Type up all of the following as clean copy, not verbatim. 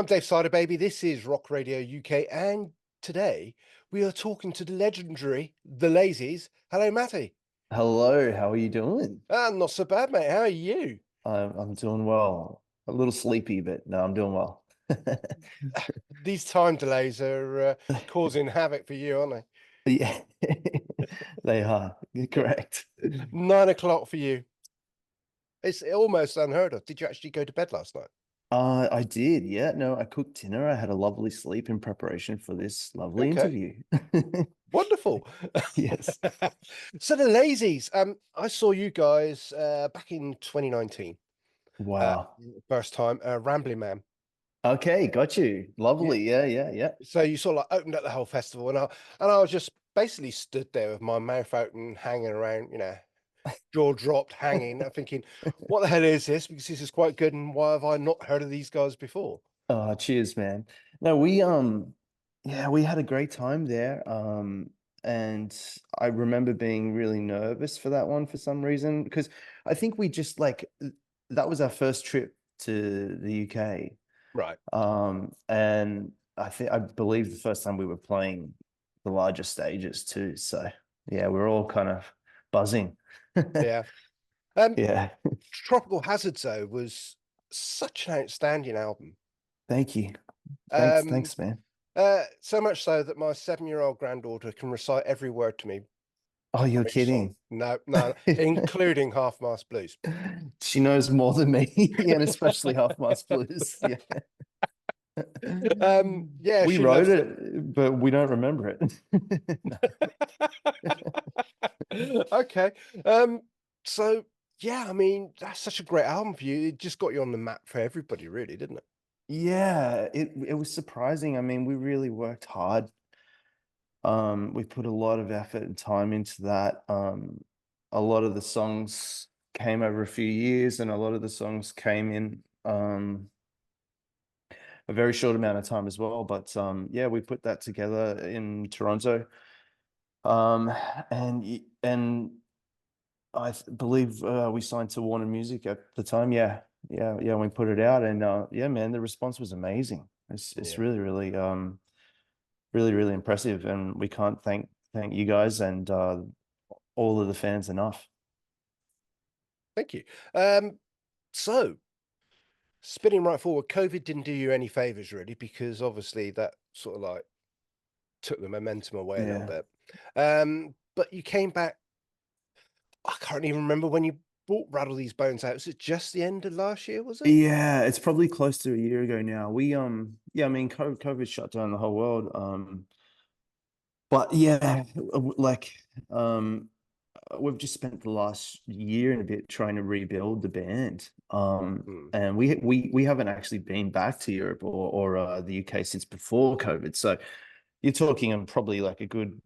Dave Sider, baby. This is Rock Radio UK, and today we are talking to the legendary The Lazies. Hello, Matty. Hello, how are you doing? Not so bad, mate. How are you? I'm doing well. A little sleepy, but no, I'm doing well. These time delays are causing havoc for you, aren't Yeah, they are. You're correct. they? 9 o'clock for you. It's almost unheard of. Did you actually go to bed last night? I did. Yeah, no, I cooked dinner. I had a lovely sleep in preparation for this lovely Okay, interview. wonderful. Yes. So the Lazies, I saw you guys back in 2019, uh, Wow. first time, Rambling Man. Okay, got you. Yeah. Lovely. Yeah, yeah, yeah. So you sort of like opened up the whole festival, and I was just basically stood there with my mouth open, hanging around, jaw dropped, hanging, and thinking, "What the hell is this? Because this is quite good, and why have I not heard of these guys before?" Oh, cheers, man. No, we had a great time there. And I remember being really nervous for that one for some reason because I think we just that was our first trip to the UK. Right. And I believe the first time we were playing the larger stages too. So yeah, we're all kind of buzzing. Yeah. Um, Yeah. Tropical Hazard though was such an outstanding album. Thank you. Um, Thanks, man. so much so that my 7-year-old granddaughter can recite every word to me Oh, from you're each song. kidding. No, no, including Half Mast Blues. She knows more than me, and especially Half Mast Blues. Yeah. Yeah, We she wrote loves it. it, but we don't remember it. No. Okay. So yeah, I mean, that's such a great album for you. It just got you on the map for everybody, really, didn't it? Yeah, it was surprising. I mean, we really worked hard. We put a lot of effort and time into that. A lot of the songs came over a few years, and a lot of the songs came in a very short amount of time as well. But yeah, we put that together in Toronto. Um, and believe we signed to Warner Music at the time. Yeah, yeah, yeah. We put it out, and yeah, man, the response was amazing. It's Yeah. really, really, really, really impressive, and we can't thank you guys and all of the fans enough. Thank you. So spinning right forward, COVID didn't do you any favors really, because obviously that sort of like took the momentum away a little Yeah. bit. But you came back. I can't even remember when you brought Rattle These Bones out. Was it just the end of last year, was it? Yeah, it's probably close to a year ago now. Yeah, I mean, COVID shut down the whole world. But yeah, um, we've just spent the last year and a bit trying to rebuild the band. Hmm. And we haven't actually been back to Europe or the UK since before COVID. So you're talking probably like a good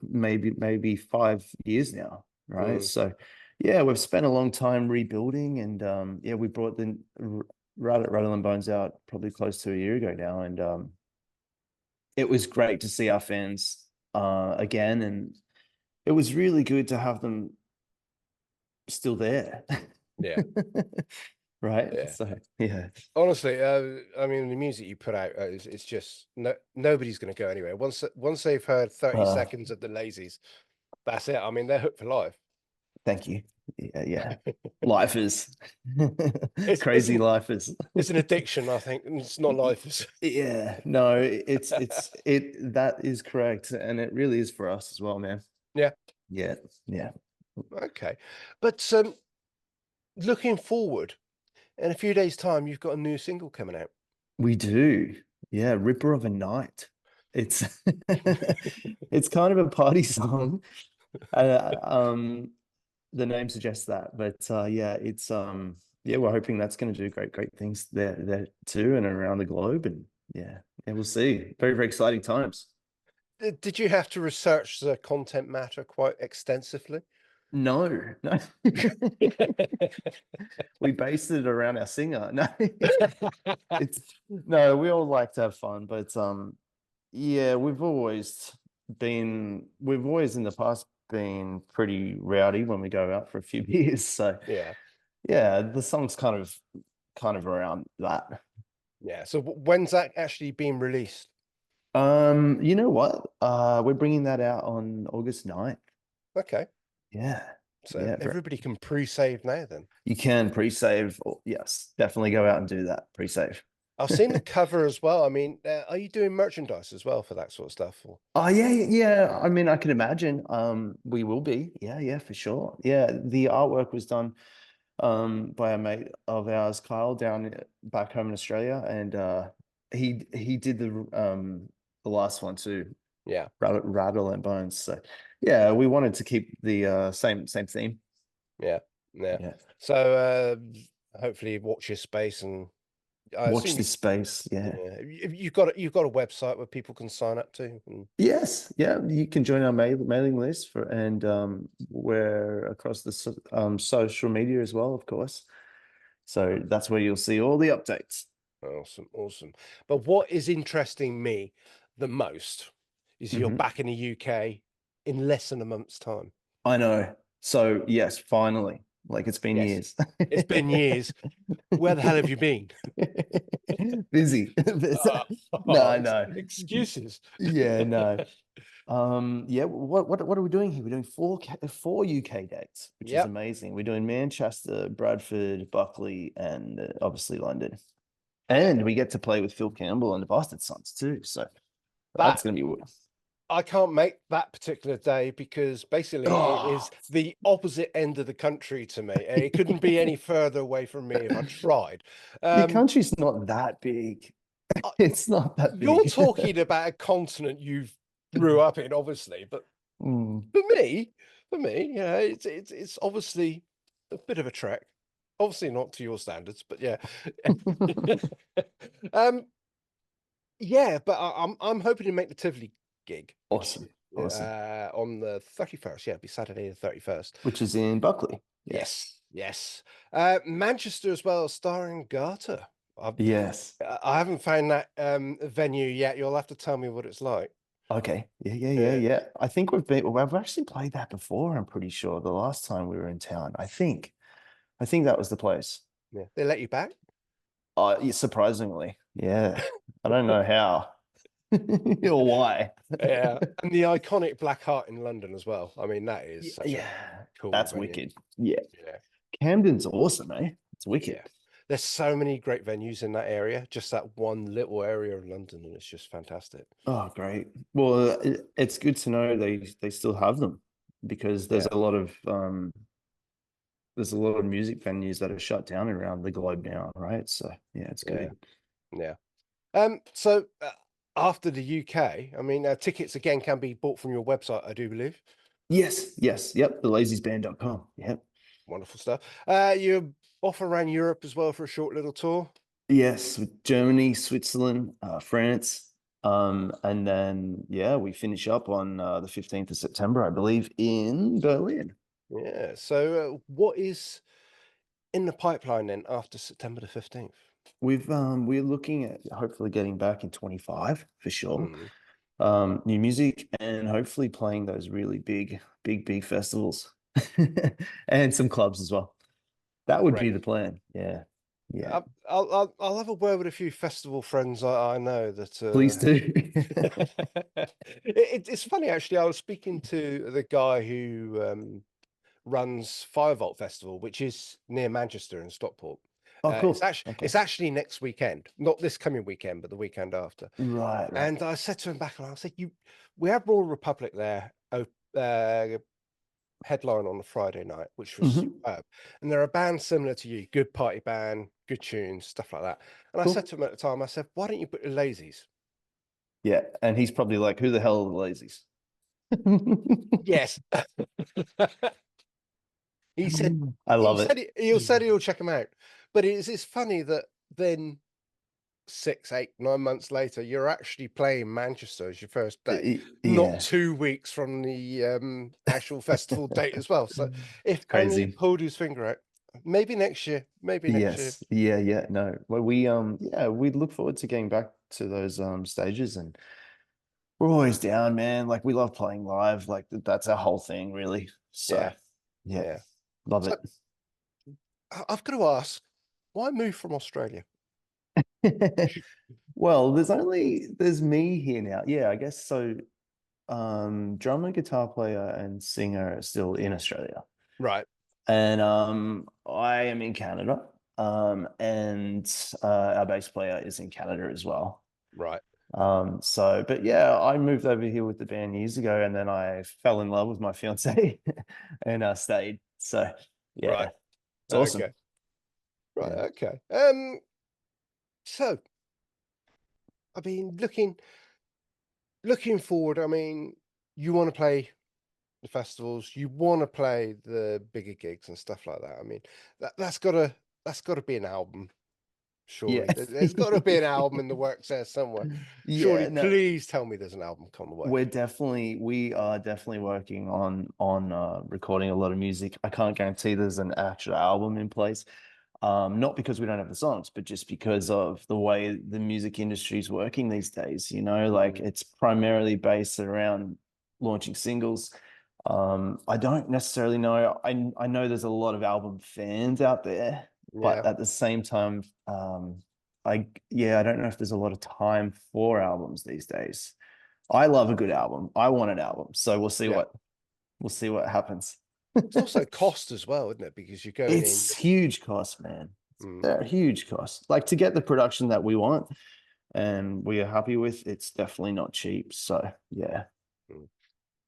maybe 5 years now, right? Mm. So yeah, we've spent a long time rebuilding, and yeah, we brought the Rattle and Bones out probably close to a year ago now, and it was great to see our fans again, and it was really good to have them still there. Yeah, Right? yeah. So yeah. Honestly, I mean, the music you put out, it's just nobody's going to go anywhere. Once they've heard 30 Uh, seconds of the Lazies, that's it. I mean, they're hooked for life. Thank you. Yeah, yeah. Lifers. It's it's Crazy an lifers. it's an addiction, I think. And it's not life. Yeah, no, it that is correct. And it really is for us as well, man. Yeah. Yeah, yeah. Okay. But looking forward, in a few days' time, you've got a new single coming out. We do. Yeah, Ripper of a Night. It's it's kind of a party song. Um, the name suggests that, but yeah, it's yeah, we're hoping that's going to do great things there too and around the globe, and yeah, we'll see. Very, very exciting times. Did you have to research the content matter quite extensively? No, no. We based it around our singer. No, it's no, we all like to have fun, but yeah, we've always in the past been pretty rowdy when we go out for a few beers. So Yeah. yeah, the song's kind of around that. Yeah. So when's that actually being released? You know what? We're bringing that out on August 9th. Okay. Yeah. So Yeah. everybody can pre-save now then. You can pre-save. Yes, definitely go out and do that. Pre-save. I've seen the cover as well. I mean, are you doing merchandise as well for that sort of stuff? Or... Oh yeah, yeah. I mean, I can imagine. We will be. Yeah, yeah, for sure. Yeah, the artwork was done by a mate of ours, Kyle, back home in Australia, and he did the last one too, Yeah. Rattle and Bones. So yeah, we wanted to keep the same theme. Yeah. Yeah. Yeah. So hopefully watch your space, and I Watch assume this space. Yeah. yeah, you've got a website where people can sign up to. And... Yes, yeah, you can join our mailing list and we're across the social media as well, of course. So that's where you'll see all the updates. Awesome, awesome. But what is interesting me the most is you're Mhm. back in the UK in less than a month's time. I know. So yes, finally, like it's been Yes, years. it's been years. Where the hell have you been? Busy. Oh, No, no. excuses. Yeah, no. Yeah, what are we doing here? We're doing four UK dates, which is Yep. amazing. We're doing Manchester, Bradford, Buckley, and obviously London. And we get to play with Phil Campbell and the Bastard Sons too. So that's That gonna be I can't make that particular day because basically it oh, is the opposite end of the country to me. It couldn't be any further away from me if I tried. your Um, country's not that big. I- It's not that you're big. talking about a continent you grew up in, obviously, but Mm. for me, it's obviously a bit of a trek. Obviously not to your standards, but yeah. um, yeah, but I'm hoping to make the Tivoli gig, which Awesome. Awesome. on the 31st. Yeah, it'll be Saturday the 31st. Which is in Buckley. Yes. Yes, yes. Manchester as well, starring Garter. Yes. I haven't found that venue yet. You'll have to tell me what it's like. Okay. Yeah, yeah, yeah, Yeah, yeah. I think we've actually played that before, I'm pretty sure, the last time we were in town. I think. I think that was the place. yeah. They let you back? Yeah, surprisingly. Yeah. I don't know how or why. Yeah, and the iconic Black Heart in London as well. I mean, that is such a Yeah, cool that's venue. wicked. Yeah. Yeah, Camden's awesome, eh? It's wicked. yeah. There's so many great venues in that area, just that one little area of London, and it's just fantastic. Oh, great. Well, it's good to know they still have them because Yeah, there's a lot of music venues that are shut down around the globe now, right? So yeah, it's yeah, good. yeah. So after the UK, I mean, tickets again can be bought from your website, I do believe. Yes, yes, yep. TheLaziesBand.com. Yep. Wonderful stuff. You're off around Europe as well for a short little tour. Yes, with Germany, Switzerland, France. And then yeah, we finish up on the 15th of September, I believe, in Berlin. Yeah. So what is in the pipeline then after September the 15th? We're looking at hopefully getting back in 25 for sure. Mm, New music and hopefully playing those really big festivals and some clubs as well. That would be great. the plan. Yeah. Yeah. I'll have a word with a few festival friends I know that Please do. it's funny actually. I was speaking to the guy who runs Firebolt Festival, which is near Manchester in Stockport. Oh, cool. It's Okay. actually next weekend, not this coming weekend, but the weekend after. Right, right. And I said to him back, and I said, we had Royal Republic there, headline on a Friday night, which was Mhm. superb. And they're a band similar to you, good party band, good tunes, stuff like that. And I said Cool. to him at the time, I said, why don't you put the Lazies? Yeah. And he's probably like, who the hell are the lazies? Yes. I love it. He said he'll check them out. But it's funny that then 6, 8, 9 months later, you're actually playing Manchester as your first date, not Yeah. 2 weeks from the actual festival date as well. So if It's only he crazy. pulled his finger out, maybe next year, maybe next year. Yes. Yeah, yeah. No. Well, yeah, we look forward to getting back to those stages and we're always down, man. Like we love playing live. Like that's our whole thing, really. So Yeah, yeah, yeah. love So it. I've got to ask, why move from Australia? Well, there's me here now. Yeah, I guess so. Drummer, guitar player, and singer are still in Australia. Right. And I am in Canada. And our bass player is in Canada as well. Right. So, but yeah, I moved over here with the band years ago, and then I fell in love with my fiance and stayed. So, Right. yeah, it's awesome. Okay. Right. Yeah. Okay. So I mean, looking forward, I mean, you want to play the festivals, you want to play the bigger gigs and stuff like that. I mean, that's got to be an album, Yeah. surely. There's got to be an album in the works there somewhere. Surely, Yeah, no, please tell me there's an album coming the way. we are definitely working on recording a lot of music. I can't guarantee there's an actual album in place. Not because we don't have the songs, but just because of the way the music industry is working these days. Like Mm, it's primarily based around launching singles. I don't necessarily know. I know there's a lot of album fans out there, yeah, but at the same time, I don't know if there's a lot of time for albums these days. I love a good album. I want an album. So yeah. we'll see what happens. It's also cost as well, isn't it? Because you're going in. It's huge cost, man. Mm, They're huge cost. Like to get the production that we want and we are happy with, it's definitely not cheap. So yeah. mm.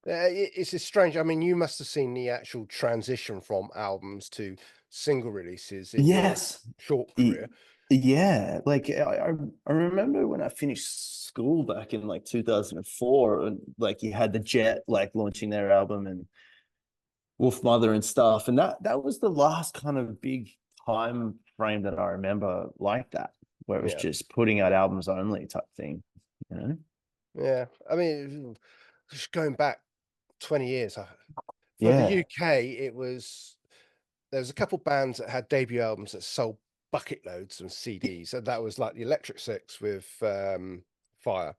It's just strange. I mean, you must have seen the actual transition from albums to single releases in your Yes. short Y- career. Yeah. Like I remember when I finished school back in like 2004, and like you had the Jet like launching their album and Wolf Mother and stuff. And that was the last kind of big time frame that I remember like that, where it was Yeah, just putting out albums only type thing, you know? yeah. I mean, just going back 20 years for the Yeah. UK, there was a couple bands that had debut albums that sold bucket loads of CDs, and that was like the Electric Six with Fire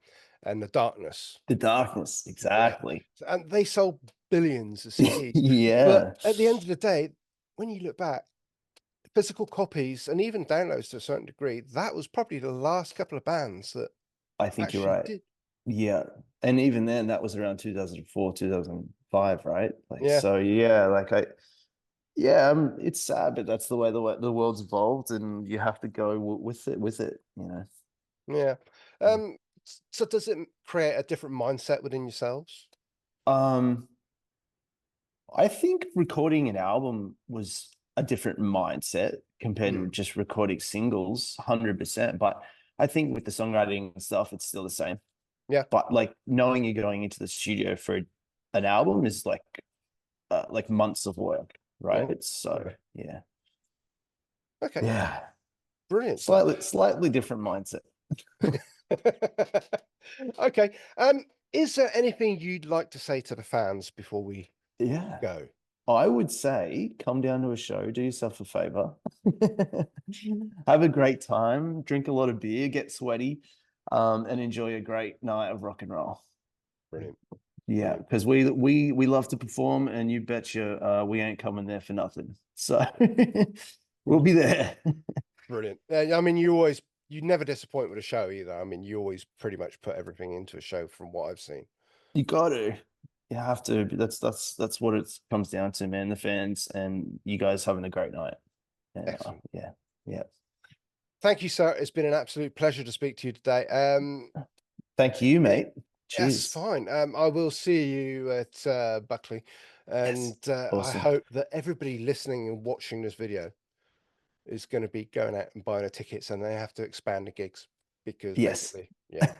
and the Darkness. The Darkness, Yeah, exactly. and they sold billions of CDs. But Yeah, at the end of the day, when you look back, physical copies and even downloads to a certain degree, that was probably the last couple of bands that I think you're actually right. did. Yeah. And even then, that was around 2004, 2005, right? Like, Yeah, so yeah, yeah, it's sad, but that's the way the world's evolved, and you have to go with it, you know. yeah. Yeah. So does it create a different mindset within yourselves? Um, I think recording an album was a different mindset compared to Mm, just recording singles, 100%. But I think with the songwriting and stuff, it's still the same. yeah. But like knowing you're going into the studio for an album is like months of work, Yeah. right? So Okay. yeah, Okay. yeah, Brilliant stuff. slightly different mindset. Okay. Is there anything you'd like to say to the fans before we Yeah, go? I would say come down to a show, do yourself a favor, have a great time, drink a lot of beer, get sweaty, and enjoy a great night of rock and roll. Brilliant. Yeah, Brilliant. because we love to perform, and you betcha we ain't coming there for nothing. So we'll be there. Brilliant. I mean, you never disappoint with a show either. I mean, you always pretty much put everything into a show from what I've seen. You got to. You have to. That's what it comes down to, man. The fans and you guys having a great night. And Excellent. yeah, yeah. Thank you, sir. It's been an absolute pleasure to speak to you today. Thank you, It, mate. that's Cheers. fine. I will see you at Buckley, Yes. and I Awesome. hope that everybody listening and watching this video is going to be going out and buying the tickets, and they have to expand the gigs because Yes. basically, yeah,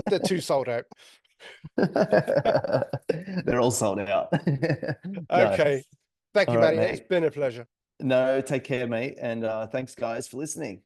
they're too sold out. They're all sold out. No. Okay. Thank All you, right, Matty. It's mate. been a pleasure. No, take care, mate. And thanks, guys, for listening.